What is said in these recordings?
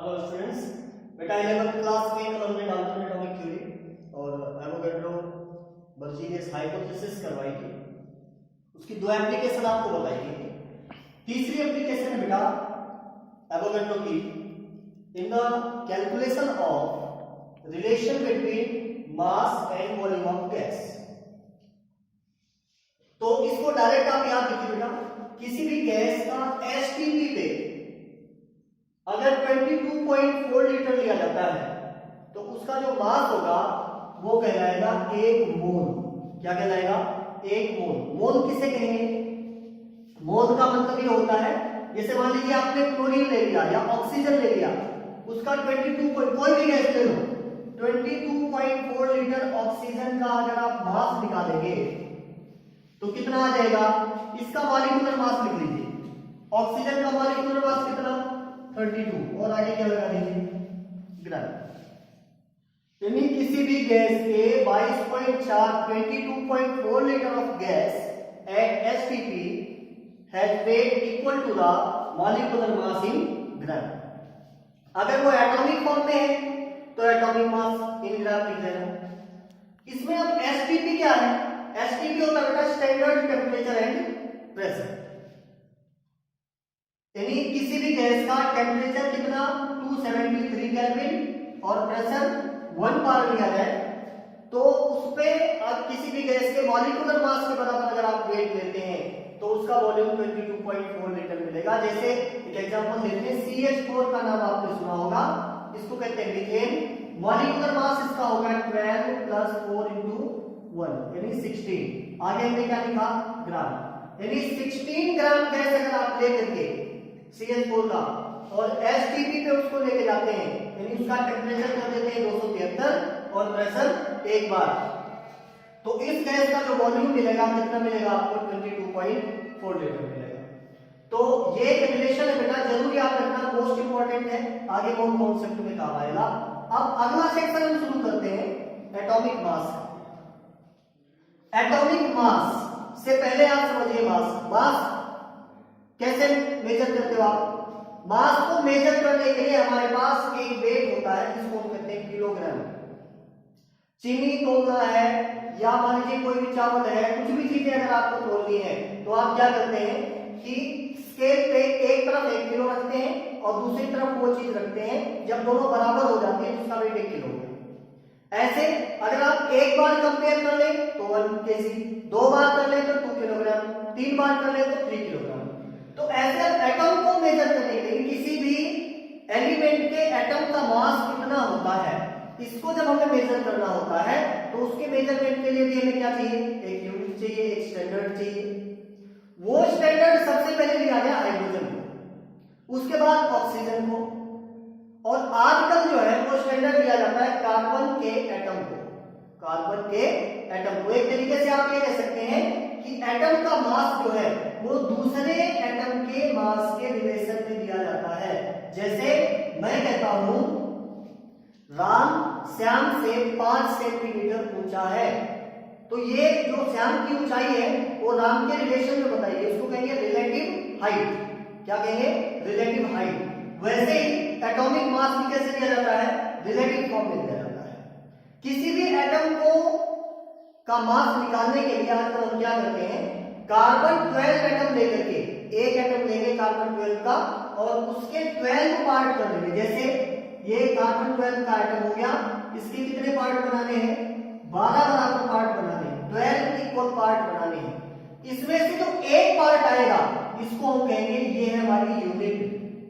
Hello students, बेटा 11th class में कल हमने डाल्टन एटॉमिक थ्योरी और एवोगैड्रो बर्जीनियस हाइपोथेसिस करवाई थी। उसकी दो एप्लीकेशन आपको बताई थी। तीसरी एप्लीकेशन है बेटा एवोगैड्रो की in the calculation of relation between mass and volume of gas. तो इसको डायरेक्ट आप याद रखिए बेटा, किसी भी गैस का एसटीपी पे अगर 22.4 लीटर लिया जाता है तो उसका जो मास होगा वो कहलाएगा 1 मोल। क्या कहलाएगा? 1 मोल। मोल किसे कहेंगे? मोल का मतलब ये होता है, जैसे मान लीजिए आपने क्लोरीन ले लिया या ऑक्सीजन ले लिया, उसका 22 कोई भी गैस ले लो, 22.4 लीटर ऑक्सीजन का अगर आप मास निकालेंगे तो कितना आ जाएगा? इसका मॉलिक्यूलर मास लिख लीजिए। ऑक्सीजन का मॉलिक्यूलर मास कितना? 32। और आगे क्या लगा दीजिए? ग्राम। यानी किसी भी गैस के 22.4 litre of gas at STP has weight equal to the molecular mass in gram. अगर वो एटॉमिक फॉर्म में है तो एटॉमिक मास इन ग्राम लिख देना। इसमें अब एसटीपी क्या है? एसटीपी होता है स्टैंडर्ड टेम्परेचर एंड प्रेशर। यानी किसी भी गैस का टेम्परेचर कितना 273 केल्विन और प्रेशर 1 बार लिया जाए तो उस पे अब किसी भी गैस के मॉलिक्यूलर मास के बराबर अगर आप वेट लेते हैं तो उसका वॉल्यूम 22.4 लीटर मिलेगा। जैसे एक एग्जांपल लेते हैं, CH4 का नाम आपने सुना होगा, इसको कहते हैं मीथेन। मॉलिक्यूलर मास इसका होगा 12 + 4 × 1 यानी 16। आगे हमने क्या लिखा? ग्राम। यानी 16 ग्राम गैस अगर आप लेकर के CH4 का और एसटीपी पे उसको लेके जाते हैं, यानी उसका टेम्परेचर कर देते हैं 273 और प्रेशर 1 बार, तो इस गैस का जो वॉल्यूम मिलेगा कितना मिलेगा आपको? 22.4 लीटर मिलेगा। तो ये एक रिलेशन है बेटा, जरूरी याद रखना, मोस्ट इंपॉर्टेंट है, आगे बहुत कॉन्सेप्ट में काम आएगा। अब अगला सेक्शन हम शुरू करते हैं एटॉमिक मास। एटॉमिक मास से पहले आप समझिए मास कैसे मेजर करते हो आप? मास को मेजर करने के लिए हमारे पास एक वेट होता है जिसको हम कहते हैं किलोग्राम। चीनी तोलना है या मान लीजिए कोई भी चावल है, कुछ भी चीजें अगर आपको तोलनी है तो आप क्या करते हैं कि स्केल पे एक तरफ 1 किलो रखते हैं और दूसरी तरफ वो चीज रखते हैं। जब दोनों बराबर हो जाते हैं तो उसका वेट 1 किलो होगा। ऐसे अगर आप एक बार कंपेयर कर ले तो 1 kg, 2 बार कर ले तो 2 किलोग्राम, 3 बार कर ले तो 3 किलोग्राम। तो ऐसे एटम को मेजर करने के लिए किसी भी एलिमेंट के एटम का मास कितना होता है, इसको जब हमें मेजर करना होता है तो उसके मेजरमेंट के लिए भी हमें क्या चाहिए? एक यूनिट चाहिए, एक स्टैंडर्ड चाहिए। वो स्टैंडर्ड सबसे पहले लिया गया हाइड्रोजन को, उसके बाद ऑक्सीजन को, और आजकल जो है वो स्टैंडर्ड लिया जाता है कार्बन के एटम को। कार्बन के एटम को एक तरीके से आप ये कह सकते हैं कि एटम का मास जो है वो दूसरे एटम के मास के रिलेशन में दिया जाता है। जैसे मैं कहता हूं राम श्याम से 5 सेंटीमीटर ऊंचा है, तो ये जो श्याम की ऊंचाई है वो राम के रिलेशन में बताइए, उसको कहेंगे रिलेटिव हाइट। क्या कहेंगे? Relative height. वैसे ही एटॉमिक मास भी कैसे दिया जाता है? रिलेटिव फॉर्म में दिया जाता है। किसी भी एटम को का मास निकालने के लिए आजकल हम क्या करते हैं, कार्बन 12 एटम लेकर के एक एटम लेंगे कार्बन 12 का और उसके 12 पार्ट कर देंगे। जैसे ये कार्बन 12 का एटम हो गया, इसके कितने पार्ट बनाने हैं? 12 बराबर पार्ट बनाने हैं, 12 इक्वल पार्ट बनाने हैं। इसमें से जो एक पार्ट आएगा इसको हम कहेंगे ये है हमारी यूनिट।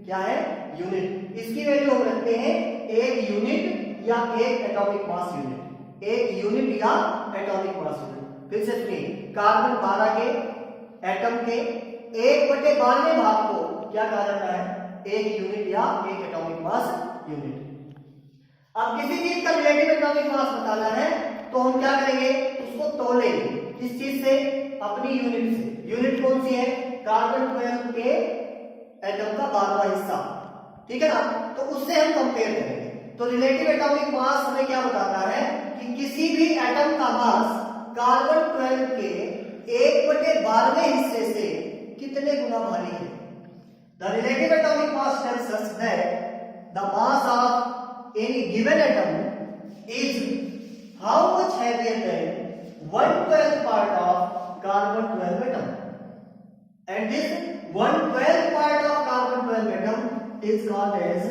क्या है? यूनिट। इसकी वैल्यू हम रखते हैं 1 यूनिट या 1 एटॉमिक मास यूनिट। 1 यूनिट या एटॉमिक मास यूनिट। फिर से सुनिए, कार्बन 12 के एटम के 1/12वें भाग को क्या कहा जाता है? 1 यूनिट या 1 एटॉमिक मास यूनिट। अब किसी चीज का रिलेटिव एटॉमिक मास बताना है तो हम क्या करेंगे? उसको तोलेंगे। किस चीज से? अपनी यूनिट से। यूनिट कौन सी है? कार्बन 12 के एटम का 12वां हिस्सा, ठीक है ना? तो उससे हम कंपेयर करेंगे। तो रिलेटिव एटॉमिक मास हमें क्या बताता है कि किसी भी एटम का मास कार्बन 12 के 1/12वें हिस्से से कितने गुना भारी है। The relative atomic mass tells us that the mass given atom is how much heavier than 1/12 part of carbon 12 atom, and this 1/12 part of carbon 12 atom is called as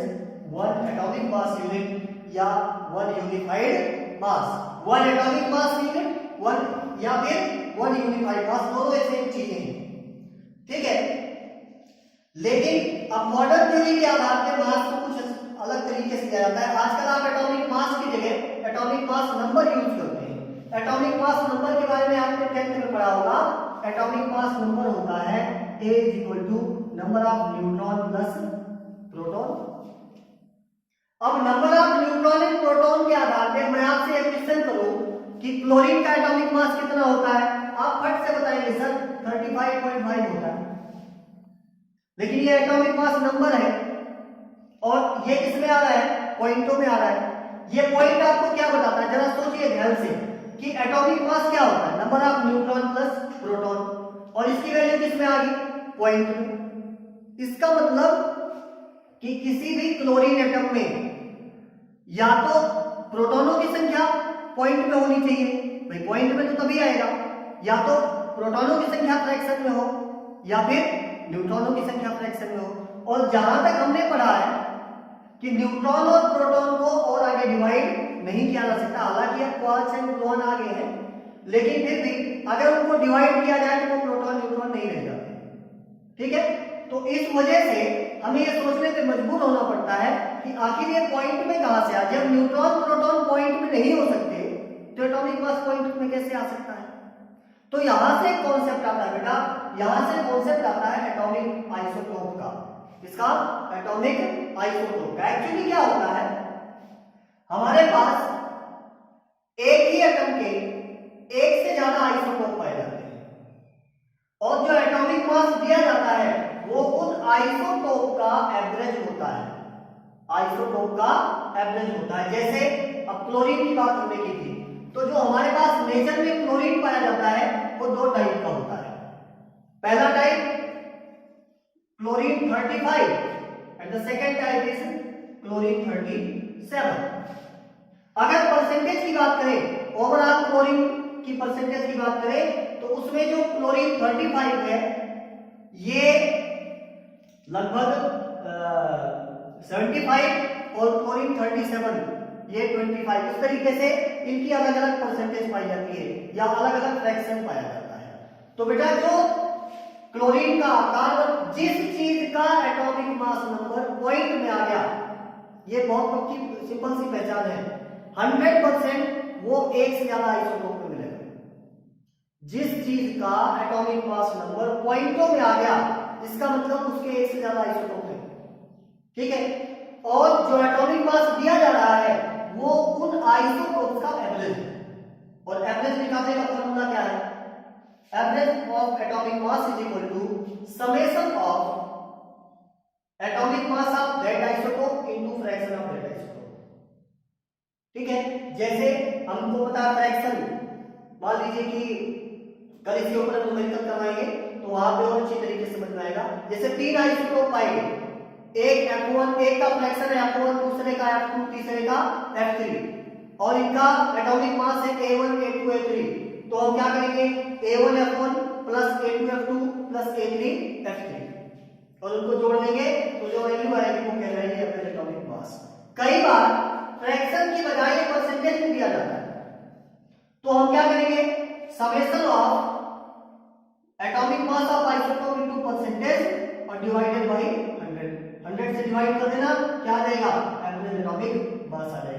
1 atomic mass unit या 1 unified mass. 1 atomic mass unit 1 या फिर 1 unified mass, दोनों same चीजें हैं, ठीक है। लेकिन अब मॉडर्न थ्योरी के आधार पर मास को कुछ अलग तरीके से किया जाता है। आजकल आप एटॉमिक मास की जगह एटॉमिक मास नंबर यूज करते हैं। एटॉमिक मास नंबर के बारे में आपने 10th में पढ़ा होगा। एटॉमिक मास नंबर होता है A = number of neutron plus proton. अब number of neutron and proton के आधार पर मैं आपसे एक क्वेश्चन करूं कि क्लोरीन का एटॉमिक मास कितना होता है, आप फट से बताएंगे सर 35.5 होता है। लेकिन ये एटॉमिक मास नंबर है और ये किसमें आ रहा है, पॉइंटों में आ रहा है। ये पॉइंट आपको क्या बताता है, जरा सोचिए ध्यान से कि एटॉमिक मास क्या होता है, number of neutron plus proton, और इसकी वैल्यू किसमें आ गई, पॉइंट में। इसका मतलब कि किसी भी क्लोरीन एटम में या तो प्रोटॉनों की संख्या पॉइंट में होनी चाहिए, भाई पॉइंट में तो तभी आएगा, या तो प्रोटॉनों की संख्या फ्रैक्शन में हो या फिर न्यूट्रॉनों की संख्या फ्रैक्शन में हो। और जहां तक हमने पढ़ा है कि न्यूट्रॉन और प्रोटॉन को और आगे डिवाइड नहीं किया जा सकता, हालांकि अब क्वार्ट्ज एंड ग्लूऑन आ गए हैं, लेकिन फिर भी अगर उनको डिवाइड किया जाए तो वो प्रोटॉन न्यूट्रॉन नहीं रह जाते, ठीक है। तो इस वजह से हमें ये सोचने पे मजबूर होना पड़ता है कि आखिर ये पॉइंट में कहां से आ, जब न्यूट्रॉन प्रोटॉन पॉइंट में नहीं हो सकते तो एटॉमिक मास पॉइंट में कैसे आ सकता है। तो यहां से कॉन्सेप्ट आता है बेटा, यहां से कॉन्सेप्ट आता है एटॉमिक आइसोटोप का। इसका एटॉमिक आइसोटोप का एक्चुअली क्या होता है, हमारे पास एक ही एटम के एक से ज्यादा आइसोटोप पाए जाते हैं और जो एटॉमिक मास दिया जाता है वो उन आइसोटोप का एवरेज होता है, आइसोटोप का एवरेज होता है। जैसे अब क्लोरीन की बात हमने की थी, तो जो हमारे पास नेचर में क्लोरीन पाया जाता है वो दो टाइप का होता है। पहला type chlorine 35 and the second type is chlorine 37। अगर परसेंटेज की बात करें, ओवरऑल क्लोरीन की परसेंटेज की बात करें, तो उसमें जो क्लोरीन 35 है ये लगभग 75 और क्लोरीन 37 ये 25, इस तरीके से इनकी अलग अलग परसेंटेज पाई जाती है या अलग अलग फ्रैक्शन पाया जाता है। तो बेटा जो क्लोरीन का कार्बन, जिस चीज का एटॉमिक मास नंबर पॉइंट में आ गया, ये बहुत पक्की सिंपल सी पहचान है, 100% वो एक से ज्यादा आइसोटोप में मिलेगा। जिस चीज का एटॉमिक मास नंबर पॉइंटों में आ गया, इसका मतलब उसके एक से ज्यादा आइसोटोप है, ठीक है। और जो एटॉमिक मास दिया जा रहा है वो उन आइसोटोप्स का एवरेज है, और एवरेज निकालने का फॉर्मूला क्या है, average of atomic mass is equal to summation of atomic mass of that isotope into fraction of that isotope, ठीक है। जैसे हमको पता है फ्रैक्शन, मान लीजिए कि कल इसके ऊपर न्यूमेरिकल करवाएंगे तो वहां पे और अच्छी तरीके से समझ में आएगा। जैसे 3 आइसोटोप पाएंगे, एक F1, एक का फ्रैक्शन है F1, दूसरे का F2, तीसरे का F3, और इनका एटॉमिक मास है A1, A2, A3। तो हम क्या करेंगे, A1 F1 plus A2 F2 plus A3 F3, और उनको जोड़ देंगे तो जो वैल्यू आएगी वो कहलाएगी अपने एटॉमिक मास। कई बार फ्रैक्शन की बजाय परसेंटेज में दिया जाता है, तो हम क्या करेंगे, summation of atomic mass of isotope into percentage और डिवाइडेड बाय 100 से डिवाइड कर देना, क्या आ जाएगा, एवरेज एटॉमिक मास आ जाएगा।